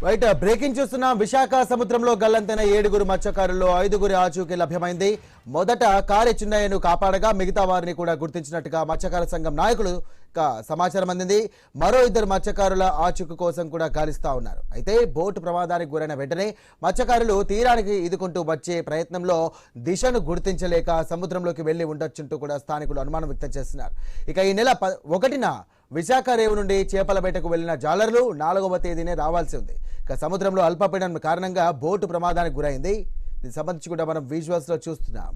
Right breaking చూస్తున్నాం. విశాఖ సముద్రంలో గల్లంతైన 7 మత్స్యకారుల్లో 5 ఆచూకీ లభ్యమైంది. మొదట కారె చిన్నయ్యను కాపాడగా మిగతా వారిని కూడా గుర్తించినట్టుగా మత్స్యకార సంఘం నాయకులు సమాచారం అందింది. మరో 2 మత్స్యకారుల ఆచూకీ కోసం కూడా గాలిస్తా ఉన్నారు. అయితే బోటు ప్రమాదానికి గురైన వెంటనే మత్స్యకారులు తీరానికి ఈదుకుంటూ వచ్చే ప్రయత్నంలో దిశను గుర్తించలేక సముద్రంలోకి వెళ్లి ఉండొచ్చుంటూ కూడా స్థానికులు అనుమానం వ్యక్తం చేస్తున్నారు. ఇక ఈ నెల 1న విశాఖ రేవు నుండి చేపల వేటకు వెళ్లిన జాలర్లు 4వ తేదీనే రావాల్సి ఉంది. ఇక సముద్రంలో అల్పపీడనం కారణంగా బోటు ప్రమాదానికి గురైంది. దీనికి సంబంధించి కూడా మనం విజువల్స్ లో చూస్తున్నాం.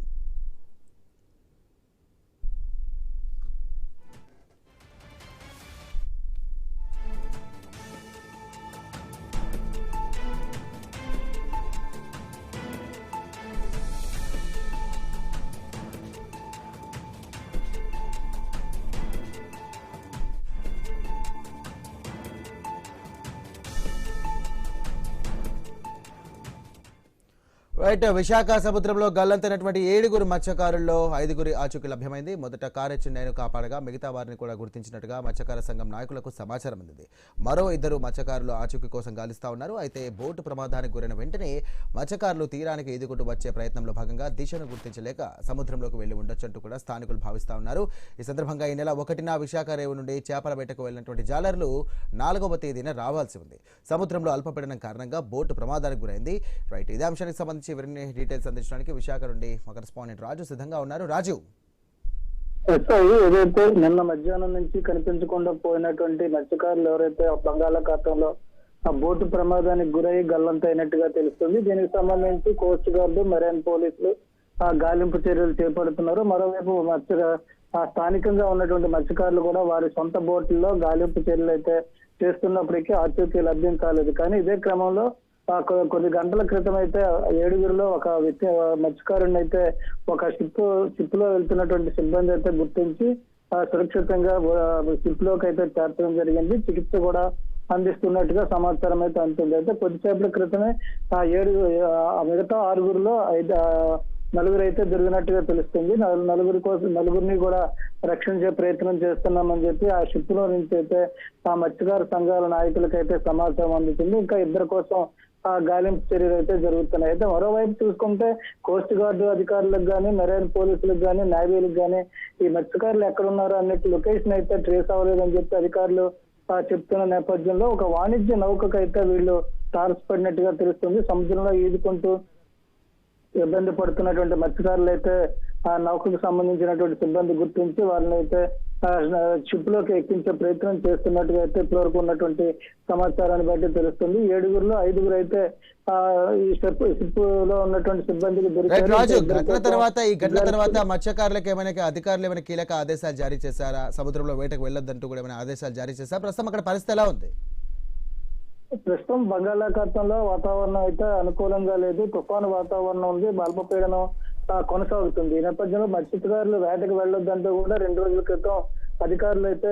రైట్ విశాఖ సముద్రంలో గల్లంతైనటువంటి 7 మత్స్యకారుల్లో 5 ఆచూకీ లభ్యమైంది. మొదట కారె చిన్నయ్యను కాపాడగా మిగతా వారిని కూడా గుర్తించినట్టుగా మత్స్యకార సంఘం నాయకులకు సమాచారం అందింది. మరో 2 మత్స్యకారులు ఆచూకీ కోసం గాలిస్తా ఉన్నారు. అయితే బోటు ప్రమాదానికి గురైన వెంటనే మత్స్యకారులు తీరానికి ఈదుకుంటూ వచ్చే ప్రయత్నంలో భాగంగా దిశను గుర్తించలేక సముద్రంలోకి వెళ్లి ఉండొచ్చంటూ కూడా స్థానికులు భావిస్తా ఉన్నారు. ఈ సందర్భంగా ఈ నెల 1న విశాఖ రేవు నుండి చేపల వేటకు వెళ్లినటువంటి జాలర్లు 4వ తేదీన రావాల్సి ఉంది. సముద్రంలో అల్పపీడనం కారణంగా బోటు ప్రమాదానికి గురైంది. రైట్ ఇదే అంశానికి సంబంధించి ఎవరిని డీటెయిల్స్ అందించడానికి విశాఖ నుండి మా కరెస్పాండెంట్ రాజు సిద్ధంగా ఉన్నారు. రాజు, ఏదైతే నిన్న మధ్యాహ్నం నుంచి కనిపించకుండా పోయినటువంటి మత్స్యకారులు ఎవరైతే బంగాళాఖాతంలో ఆ బోటు ప్రమాదానికి గురై గల్లంతైనట్టుగా తెలుస్తుంది. దీనికి సంబంధించి కోస్ట్ గార్డు, మెరైన్ పోలీసులు ఆ గాలింపు చర్యలు చేపడుతున్నారు. మరోవైపు స్థానికంగా ఉన్నటువంటి మత్స్యకారులు కూడా వారి సొంత బోట్లలో గాలింపు చర్యలు అయితే చేస్తున్నప్పటికీ ఆచూకీ లభ్యం కాలేదు. కానీ ఇదే క్రమంలో కొన్ని గంటల క్రితం అయితే 7 ఒక వ్యక్తి మత్స్యకారుని అయితే ఒక షిప్ లో వెళ్తున్నటువంటి సిబ్బంది అయితే గుర్తించి సురక్షితంగా షిప్ లోకి అయితే చేర్చడం జరిగింది. చికిత్స కూడా అందిస్తున్నట్టుగా సమాచారం అయితే అందుతుంది. అయితే కొద్దిసేపటి క్రితమే మిగతా 6లో 4 అయితే దొరికినట్టుగా తెలుస్తుంది. నలుగురిని కూడా రక్షించే ప్రయత్నం చేస్తున్నామని చెప్పి ఆ షిప్ లో నుంచి అయితే ఆ మత్స్యకార సంఘాల నాయకులకైతే సమాచారం అందుతుంది. ఇంకా 2 కోసం ఆ గాలింపు చర్యలు అయితే జరుగుతున్నాయి. అయితే మరోవైపు చూసుకుంటే కోస్ట్ గార్డు అధికారులకు కానీ, మెరైన్ పోలీసులకు కానీ, నేవీలకు కానీ ఈ మత్స్యకారులు ఎక్కడున్నారో అన్నిటి లొకేషన్ అయితే ట్రేస్ అవ్వలేదని చెప్పి అధికారులు చెప్తున్న నేపథ్యంలో ఒక వాణిజ్య నౌకకైతే వీళ్ళు తారసపడినట్టుగా తెలుస్తుంది. సముద్రంలో ఈదుకుంటూ ఇబ్బంది పడుతున్నటువంటి మత్స్యకారులు అయితే ఆ నౌకకు సంబంధించినటువంటి సిబ్బంది గుర్తించి వాళ్ళని అయితే షిప్ లోకి ఎక్కించే ప్రయత్నం చేస్తున్నట్టుగా అయితే ఇప్పటివరకు ఉన్నటువంటి సమాచారాన్ని బట్టి తెలుస్తుంది. 7లో 5 అయితే ఈ షిప్ లో ఉన్నటువంటి సిబ్బందికి ఈ ఘటన తర్వాత మత్స్యకారులకు అధికారులు ఏమైనా కీలక ఆదేశాలు జారీ చేశారా? సముద్రంలో వేటకు వెళ్ళొద్దంటూ కూడా ఏమైనా ఆదేశాలు జారీ చేశారా? ప్రస్తుతం అక్కడ పరిస్థితి ఎలా ఉంది? ప్రస్తుతం బంగాళాఖాతంలో వాతావరణం అయితే అనుకూలంగా లేదు. తుఫాను వాతావరణం ఉంది. అల్పపీడనం కొనసాగుతుంది. ఈ నేపథ్యంలో మత్స్యకారులు వేటకు వెళ్ళొద్దంటూ కూడా 2 రోజుల క్రితం అధికారులు అయితే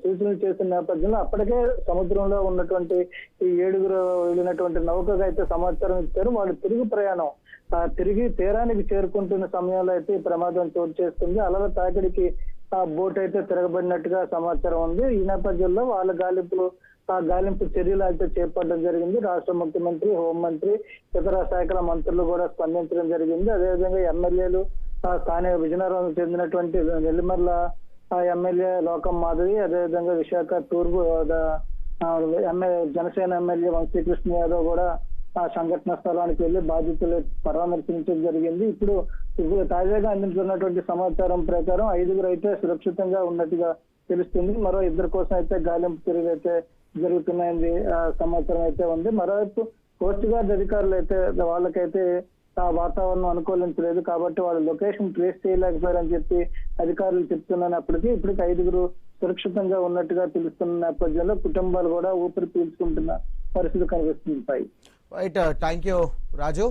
సూచనలు చేసిన నేపథ్యంలో అప్పటికే సముద్రంలో ఉన్నటువంటి ఈ 7 వెళ్ళినటువంటి నౌకగా అయితే సమాచారం ఇచ్చారు. వాళ్ళు తిరిగి తీరానికి చేరుకుంటున్న సమయంలో అయితే ఈ ప్రమాదం చోటు చేసుకుంది. అలల తాకిడికి ఆ బోట్ అయితే తిరగబడినట్టుగా సమాచారం ఉంది. ఈ నేపథ్యంలో వాళ్ళ గాలింపు చర్యలు అయితే చేపట్టడం జరిగింది. రాష్ట్ర ముఖ్యమంత్రి, హోంమంత్రి, ఇతర శాఖల మంత్రులు కూడా స్పందించడం జరిగింది. అదేవిధంగా ఎమ్మెల్యేలు స్థానిక విజయనగరం చెందినటువంటి నెల్లిమర్ల ఎమ్మెల్యే లోకం మాధవి, అదేవిధంగా విశాఖ తూర్పు జనసేన ఎమ్మెల్యే వంశీకృష్ణ యాదవ్ కూడా ఆ సంఘటన స్థలానికి వెళ్లి బాధితులు పరామర్శించడం జరిగింది. ఇప్పుడు తాజాగా అందించున్నటువంటి సమాచారం ప్రకారం 5 అయితే సురక్షితంగా ఉన్నట్టుగా తెలుస్తుంది. మరో 2 కోసం అయితే గాలింపు చర్యలు అయితే జరుగుతున్నాయని సమాచారం అయితే ఉంది. మరోవైపు కోస్ట్ గార్డ్ అధికారులు అయితే వాళ్ళకైతే ఆ వాతావరణం అనుకూలించలేదు కాబట్టి వాళ్ళు లొకేషన్ ట్రేస్ చేయలేకపోయారని చెప్పి అధికారులు చెప్తున్నప్పటికీ ఇప్పటికి 5 సురక్షితంగా ఉన్నట్టుగా తెలుస్తున్న నేపథ్యంలో కుటుంబాలు కూడా ఊపిరి పీల్చుకుంటున్న పరిస్థితి కనిపిస్తుంది. Right, thank you Raju.